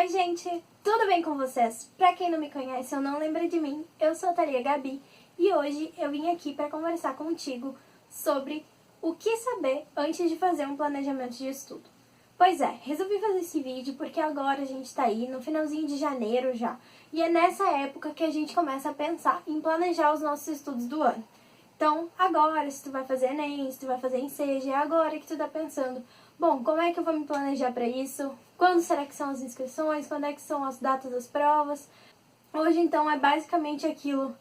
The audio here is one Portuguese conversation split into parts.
Oi gente, tudo bem com vocês? Pra quem não me conhece ou não lembra de mim, eu sou a Thalia Gabi e hoje eu vim aqui para conversar contigo sobre o que saber antes de fazer um planejamento de estudo. Pois é, resolvi fazer esse vídeo porque agora a gente tá aí no finalzinho de janeiro já e é nessa época que a gente começa a pensar em planejar os nossos estudos do ano. Então, agora, se tu vai fazer Enem, se tu vai fazer Enseja, é agora que tu tá pensando, bom, como é que eu vou me planejar para isso? Quando será que são as inscrições? Quando é que são as datas das provas? Hoje, então, é basicamente aquilo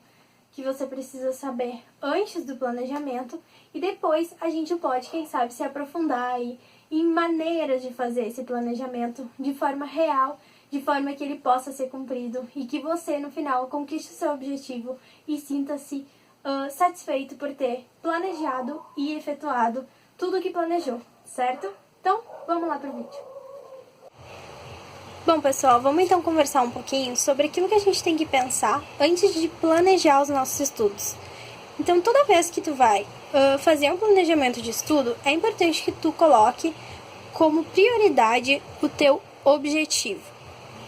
que você precisa saber antes do planejamento e depois a gente pode, quem sabe, se aprofundar aí em maneiras de fazer esse planejamento de forma real, de forma que ele possa ser cumprido e que você, no final, conquiste o seu objetivo e sinta-se satisfeito por ter planejado e efetuado tudo o que planejou, certo? Então, vamos lá pro vídeo. Bom, pessoal, vamos então conversar um pouquinho sobre aquilo que a gente tem que pensar antes de planejar os nossos estudos. Então, toda vez que tu vai fazer um planejamento de estudo, é importante que tu coloque como prioridade o teu objetivo.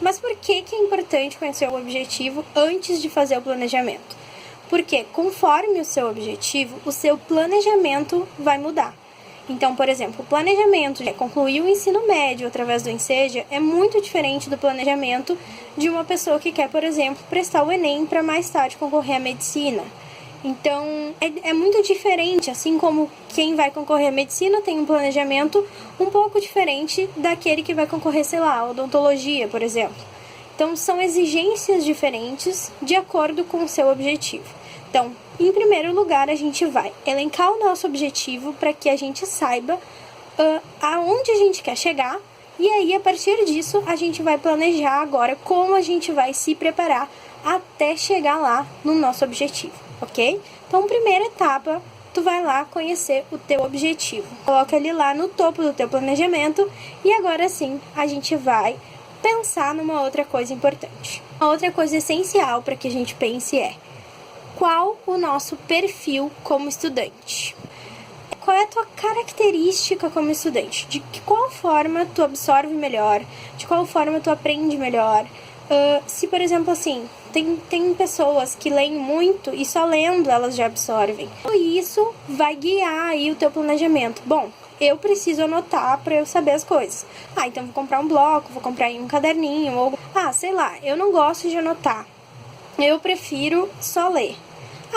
Mas por que é importante conhecer o objetivo antes de fazer o planejamento? Porque conforme o seu objetivo, o seu planejamento vai mudar. Então, por exemplo, o planejamento de concluir o ensino médio através do Enseja é muito diferente do planejamento de uma pessoa que quer, por exemplo, prestar o Enem para mais tarde concorrer à medicina. Então, é muito diferente, assim como quem vai concorrer à medicina tem um planejamento um pouco diferente daquele que vai concorrer, sei lá, à odontologia, por exemplo. Então, são exigências diferentes de acordo com o seu objetivo. Então, em primeiro lugar, a gente vai elencar o nosso objetivo para que a gente saiba aonde a gente quer chegar e aí, a partir disso, a gente vai planejar agora como a gente vai se preparar até chegar lá no nosso objetivo, ok? Então, primeira etapa, tu vai lá conhecer o teu objetivo. Coloca ele lá no topo do teu planejamento e agora sim, a gente vai pensar numa outra coisa importante. Uma outra coisa essencial para que a gente pense é: qual o nosso perfil como estudante? Qual é a tua característica como estudante? De qual forma tu absorve melhor? De qual forma tu aprende melhor? Se, por exemplo, assim, tem pessoas que leem muito e só lendo elas já absorvem. E isso vai guiar aí o teu planejamento. Bom, eu preciso anotar para eu saber as coisas. Então vou comprar um bloco, vou comprar um caderninho, ou sei lá, eu não gosto de anotar. Eu prefiro só ler.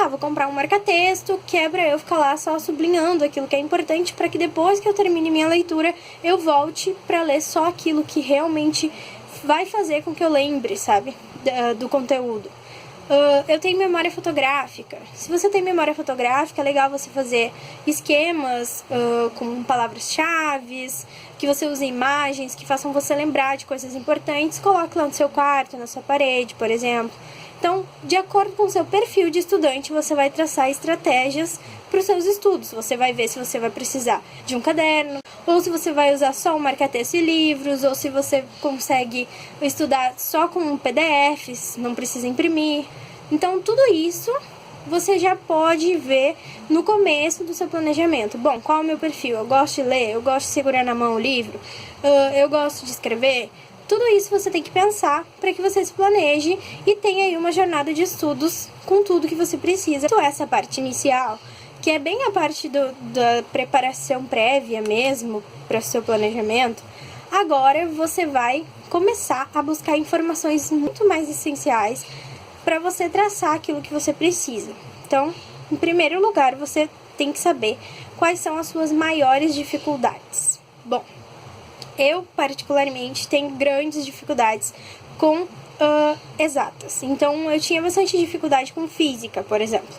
Vou comprar um marca-texto, que é pra eu ficar lá só sublinhando aquilo que é importante, para que depois que eu termine minha leitura, eu volte pra ler só aquilo que realmente vai fazer com que eu lembre, sabe, do conteúdo. Eu tenho memória fotográfica. Se você tem memória fotográfica, é legal você fazer esquemas com palavras-chave, que você use imagens que façam você lembrar de coisas importantes. Coloque lá no seu quarto, na sua parede, por exemplo. Então, de acordo com o seu perfil de estudante, você vai traçar estratégias para os seus estudos. Você vai ver se você vai precisar de um caderno, ou se você vai usar só um marca-texto e livros, ou se você consegue estudar só com PDFs, não precisa imprimir. Então, tudo isso você já pode ver no começo do seu planejamento. Bom, qual é o meu perfil? Eu gosto de ler, eu gosto de segurar na mão o livro, eu gosto de escrever. Tudo isso você tem que pensar para que você se planeje e tenha aí uma jornada de estudos com tudo que você precisa. Então, essa parte inicial, que é bem a parte da preparação prévia mesmo para o seu planejamento, agora você vai começar a buscar informações muito mais essenciais para você traçar aquilo que você precisa. Então, em primeiro lugar, você tem que saber quais são as suas maiores dificuldades. Bom, eu, particularmente, tenho grandes dificuldades com exatas. Então, eu tinha bastante dificuldade com física, por exemplo.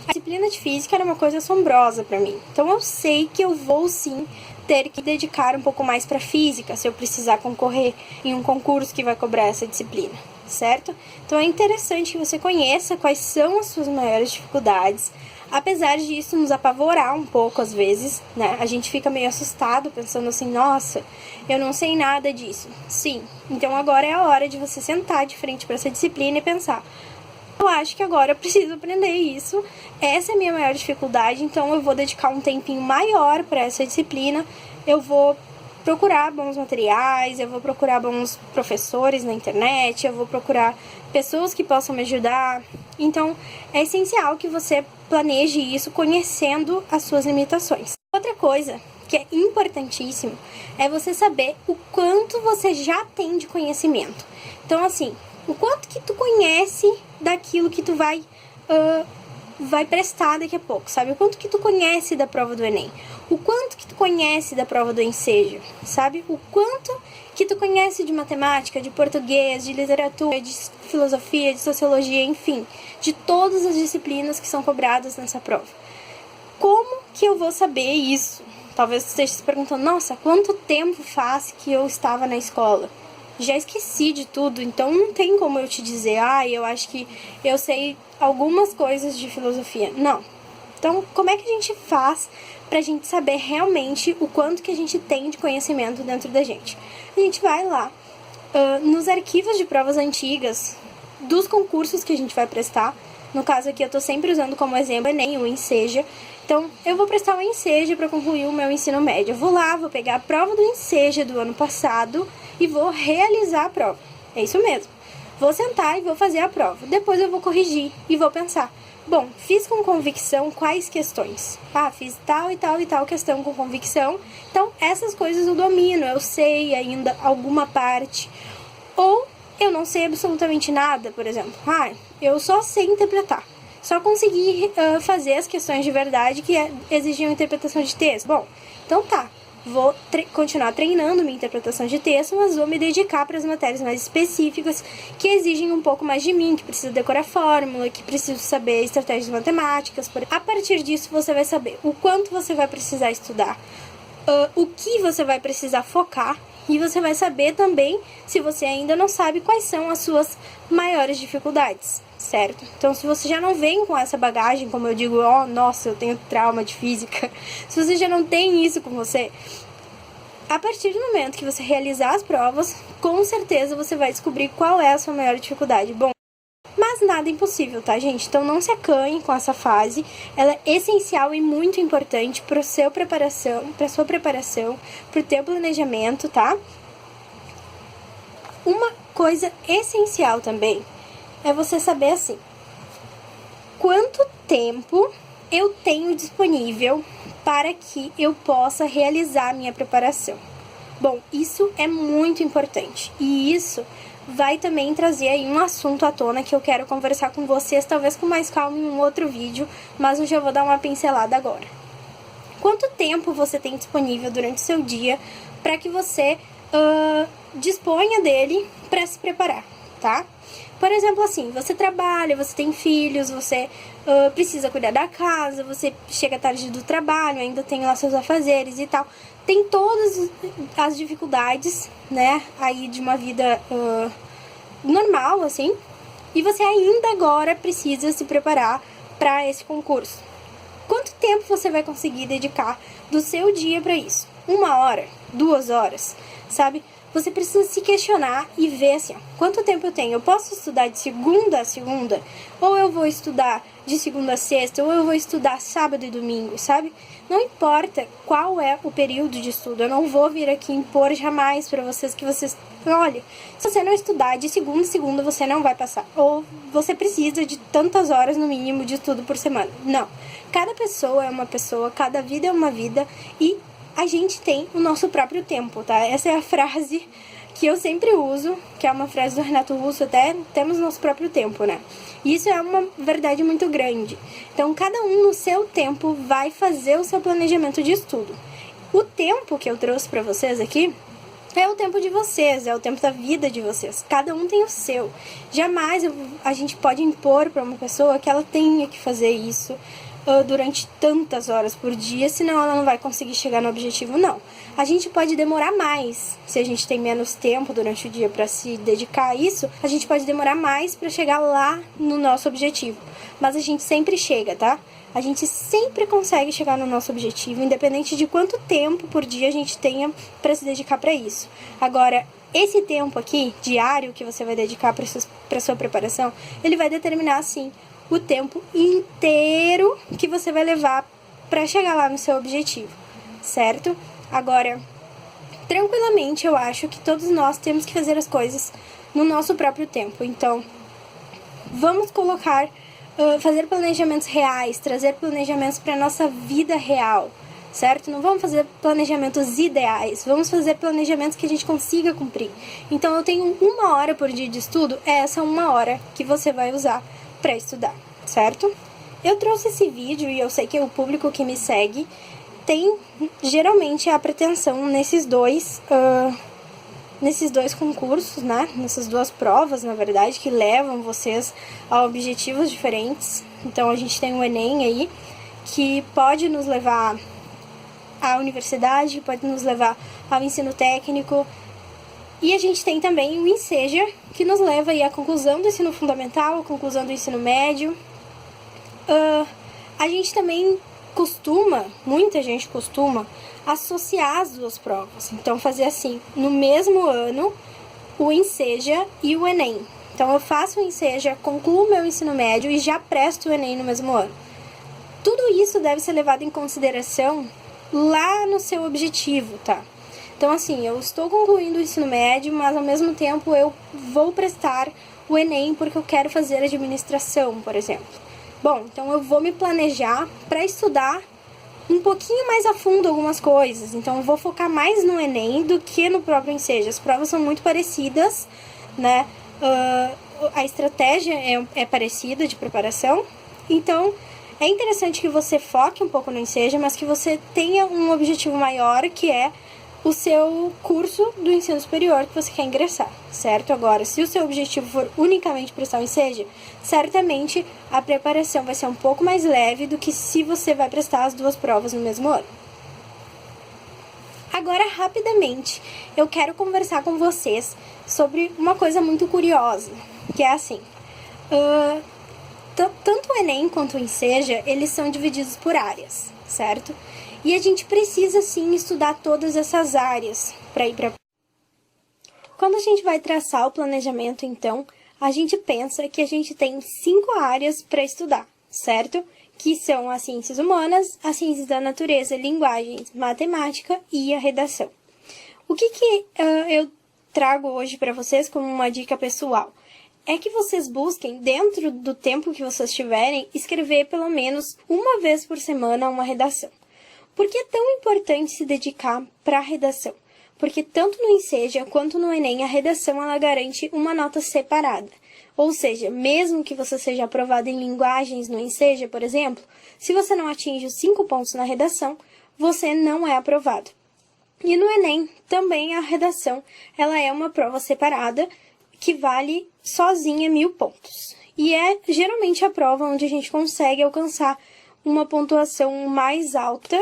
A disciplina de física era uma coisa assombrosa para mim. Então, eu sei que eu vou, sim, ter que dedicar um pouco mais para física se eu precisar concorrer em um concurso que vai cobrar essa disciplina, certo? Então, é interessante que você conheça quais são as suas maiores dificuldades. Apesar disso nos apavorar um pouco às vezes, né? A gente fica meio assustado pensando assim, nossa, eu não sei nada disso. Sim, então agora é a hora de você sentar de frente para essa disciplina e pensar, eu acho que agora eu preciso aprender isso, essa é a minha maior dificuldade, então eu vou dedicar um tempinho maior para essa disciplina, eu vou procurar bons materiais, eu vou procurar bons professores na internet, eu vou procurar pessoas que possam me ajudar. Então, é essencial que você planeje isso conhecendo as suas limitações. Outra coisa que é importantíssimo é você saber o quanto você já tem de conhecimento. Então, assim, o quanto que tu conhece daquilo que tu vai prestar daqui a pouco, sabe? O quanto que tu conhece da prova do Enem. O quanto que tu conhece da prova do Enseja, sabe? O quanto que tu conhece de matemática, de português, de literatura, de filosofia, de sociologia, enfim, de todas as disciplinas que são cobradas nessa prova. Como que eu vou saber isso? Talvez você esteja se perguntando, nossa, quanto tempo faz que eu estava na escola? Já esqueci de tudo, então não tem como eu te dizer, eu acho que eu sei algumas coisas de filosofia. Não. Então, como é que a gente faz pra gente saber realmente o quanto que a gente tem de conhecimento dentro da gente? A gente vai lá nos arquivos de provas antigas dos concursos que a gente vai prestar. No caso aqui, eu tô sempre usando como exemplo o Enem, o Enseja. Então, eu vou prestar o Enseja para concluir o meu ensino médio. Eu vou lá, vou pegar a prova do Enseja do ano passado e vou realizar a prova. É isso mesmo. Vou sentar e vou fazer a prova. Depois eu vou corrigir e vou pensar. Bom, fiz com convicção quais questões? Fiz tal e tal e tal questão com convicção. Então, essas coisas eu domino, eu sei ainda alguma parte. Ou eu não sei absolutamente nada, por exemplo. Eu só sei interpretar. Só consegui fazer as questões de verdade que exigiam interpretação de texto. Bom, então tá. Vou continuar treinando minha interpretação de texto, mas vou me dedicar para as matérias mais específicas que exigem um pouco mais de mim, que preciso decorar fórmula, que preciso saber estratégias matemáticas. A partir disso, você vai saber o quanto você vai precisar estudar, o que você vai precisar focar, e você vai saber também, se você ainda não sabe, quais são as suas maiores dificuldades, certo? Então, se você já não vem com essa bagagem, como eu digo, nossa, eu tenho trauma de física, se você já não tem isso com você, a partir do momento que você realizar as provas, com certeza você vai descobrir qual é a sua maior dificuldade. Bom, mas nada é impossível, tá, gente? Então não se acanhe com essa fase. Ela é essencial e muito importante para sua preparação, para o teu planejamento, tá? Uma coisa essencial também é você saber assim, quanto tempo eu tenho disponível para que eu possa realizar a minha preparação. Bom, isso é muito importante e isso vai também trazer aí um assunto à tona que eu quero conversar com vocês, talvez com mais calma em um outro vídeo, mas eu já vou dar uma pincelada agora. Quanto tempo você tem disponível durante o seu dia para que você disponha dele para se preparar, tá? Por exemplo, assim, você trabalha, você tem filhos, você precisa cuidar da casa, você chega tarde do trabalho, ainda tem lá seus afazeres e tal. Tem todas as dificuldades, né, aí de uma vida normal, assim, e você ainda agora precisa se preparar para esse concurso. Quanto tempo você vai conseguir dedicar do seu dia para isso? 1 hora? 2 horas? Sabe? Você precisa se questionar e ver assim, quanto tempo eu tenho? Eu posso estudar de segunda a segunda? Ou eu vou estudar de segunda a sexta? Ou eu vou estudar sábado e domingo, sabe? Não importa qual é o período de estudo. Eu não vou vir aqui impor jamais para vocês que vocês... Olha, se você não estudar de segunda a segunda, você não vai passar. Ou você precisa de tantas horas no mínimo de estudo por semana. Não. Cada pessoa é uma pessoa, cada vida é uma vida e a gente tem o nosso próprio tempo, tá? Essa é a frase que eu sempre uso, que é uma frase do Renato Russo, até temos nosso próprio tempo, né? E isso é uma verdade muito grande. Então, cada um no seu tempo vai fazer o seu planejamento de estudo. O tempo que eu trouxe pra vocês aqui é o tempo de vocês, é o tempo da vida de vocês. Cada um tem o seu. Jamais a gente pode impor pra uma pessoa que ela tenha que fazer isso durante tantas horas por dia, senão ela não vai conseguir chegar no objetivo, não. A gente pode demorar mais, se a gente tem menos tempo durante o dia para se dedicar a isso, a gente pode demorar mais para chegar lá no nosso objetivo. Mas a gente sempre chega, tá? A gente sempre consegue chegar no nosso objetivo, independente de quanto tempo por dia a gente tenha para se dedicar para isso. Agora, esse tempo aqui, diário, que você vai dedicar para sua preparação, ele vai determinar, sim, o tempo inteiro que você vai levar para chegar lá no seu objetivo, certo? Agora, tranquilamente eu acho que todos nós temos que fazer as coisas no nosso próprio tempo. Então, vamos colocar, fazer planejamentos reais, trazer planejamentos para a nossa vida real, certo? Não vamos fazer planejamentos ideais, vamos fazer planejamentos que a gente consiga cumprir. Então, eu tenho 1 hora por dia de estudo, é essa 1 hora que você vai usar para estudar, certo? Eu trouxe esse vídeo e eu sei que o público que me segue tem geralmente a pretensão nesses dois concursos, né? Nessas 2 provas, na verdade, que levam vocês a objetivos diferentes. Então, a gente tem o Enem aí, que pode nos levar à universidade, pode nos levar ao ensino técnico. E a gente tem também o Enseja, que nos leva aí à conclusão do ensino fundamental, à conclusão do ensino médio. A gente também muita gente costuma associar as 2 provas. Então, fazer assim, no mesmo ano, o Enseja e o Enem. Então, eu faço o Enseja, concluo meu ensino médio e já presto o Enem no mesmo ano. Tudo isso deve ser levado em consideração lá no seu objetivo, tá? Então, assim, eu estou concluindo o ensino médio, mas ao mesmo tempo eu vou prestar o Enem porque eu quero fazer administração, por exemplo. Bom, então eu vou me planejar para estudar um pouquinho mais a fundo algumas coisas. Então, eu vou focar mais no Enem do que no próprio Enseja. As provas são muito parecidas, né? A estratégia é parecida de preparação. Então, é interessante que você foque um pouco no Enseja, mas que você tenha um objetivo maior, que é o seu curso do ensino superior que você quer ingressar, certo? Agora, se o seu objetivo for unicamente prestar o Enseja, certamente a preparação vai ser um pouco mais leve do que se você vai prestar as 2 provas no mesmo ano. Agora, rapidamente, eu quero conversar com vocês sobre uma coisa muito curiosa, que é assim, tanto o Enem quanto o Enseja, eles são divididos por áreas, certo? E a gente precisa, sim, estudar todas essas áreas para ir para... Quando a gente vai traçar o planejamento, então, a gente pensa que a gente tem 5 áreas para estudar, certo? Que são as ciências humanas, as ciências da natureza, linguagens, matemática e a redação. O que eu trago hoje para vocês como uma dica pessoal? É que vocês busquem, dentro do tempo que vocês tiverem, escrever pelo menos 1 vez por semana uma redação. Por que é tão importante se dedicar para a redação? Porque tanto no Enseja quanto no Enem, a redação ela garante uma nota separada. Ou seja, mesmo que você seja aprovado em linguagens no Enseja, por exemplo, se você não atinge os 5 pontos na redação, você não é aprovado. E no Enem, também a redação ela é uma prova separada que vale sozinha 1000 pontos. E é geralmente a prova onde a gente consegue alcançar uma pontuação mais alta,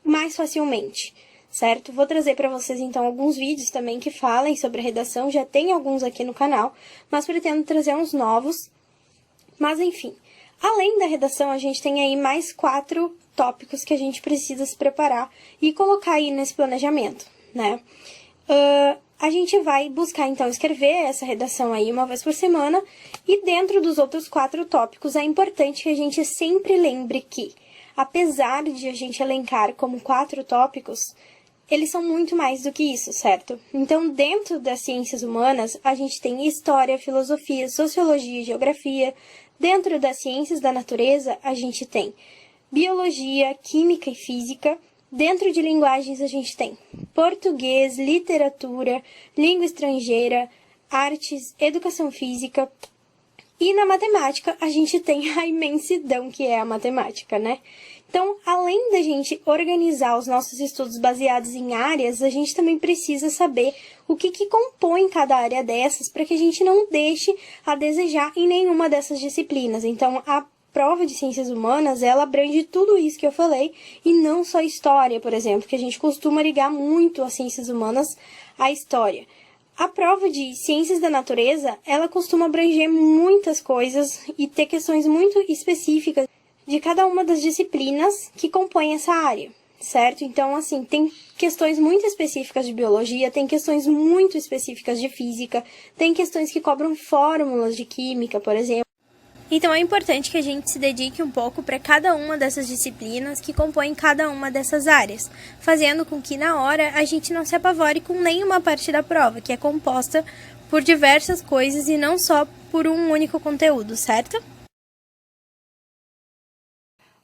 mais facilmente, certo? Vou trazer para vocês, então, alguns vídeos também que falem sobre a redação, já tem alguns aqui no canal, mas pretendo trazer uns novos. Mas, enfim, além da redação, a gente tem aí mais 4 tópicos que a gente precisa se preparar e colocar aí nesse planejamento, né? A gente vai buscar, então, escrever essa redação aí 1 vez por semana, e dentro dos outros 4 tópicos, é importante que a gente sempre lembre que, apesar de a gente elencar como 4 tópicos, eles são muito mais do que isso, certo? Então, dentro das ciências humanas, a gente tem história, filosofia, sociologia e geografia. Dentro das ciências da natureza, a gente tem biologia, química e física. Dentro de linguagens, a gente tem português, literatura, língua estrangeira, artes, educação física. E na matemática, a gente tem a imensidão que é a matemática, né? Então, além da gente organizar os nossos estudos baseados em áreas, a gente também precisa saber o que compõe cada área dessas para que a gente não deixe a desejar em nenhuma dessas disciplinas. Então, a prova de ciências humanas, ela abrange tudo isso que eu falei, e não só história, por exemplo, que a gente costuma ligar muito as ciências humanas à história. A prova de ciências da natureza, ela costuma abranger muitas coisas e ter questões muito específicas de cada uma das disciplinas que compõem essa área, certo? Então, assim, tem questões muito específicas de biologia, tem questões muito específicas de física, tem questões que cobram fórmulas de química, por exemplo. Então é importante que a gente se dedique um pouco para cada uma dessas disciplinas que compõem cada uma dessas áreas, fazendo com que na hora a gente não se apavore com nenhuma parte da prova, que é composta por diversas coisas e não só por um único conteúdo, certo?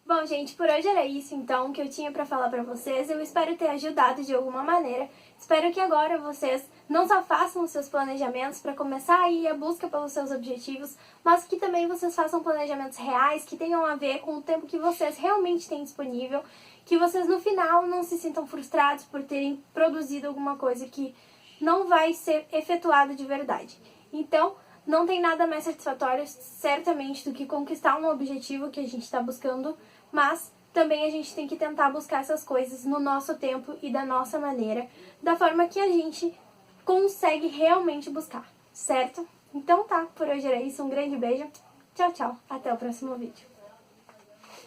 Bom, gente, por hoje era isso, então, que eu tinha para falar para vocês. Eu espero ter ajudado de alguma maneira. Espero que agora vocês não só façam os seus planejamentos para começar aí a busca pelos seus objetivos, mas que também vocês façam planejamentos reais que tenham a ver com o tempo que vocês realmente têm disponível, que vocês no final não se sintam frustrados por terem produzido alguma coisa que não vai ser efetuada de verdade. Então, não tem nada mais satisfatório, certamente, do que conquistar um objetivo que a gente está buscando, mas também a gente tem que tentar buscar essas coisas no nosso tempo e da nossa maneira, da forma que a gente consegue realmente buscar, certo? Então tá, por hoje era isso, um grande beijo, tchau, tchau, até o próximo vídeo.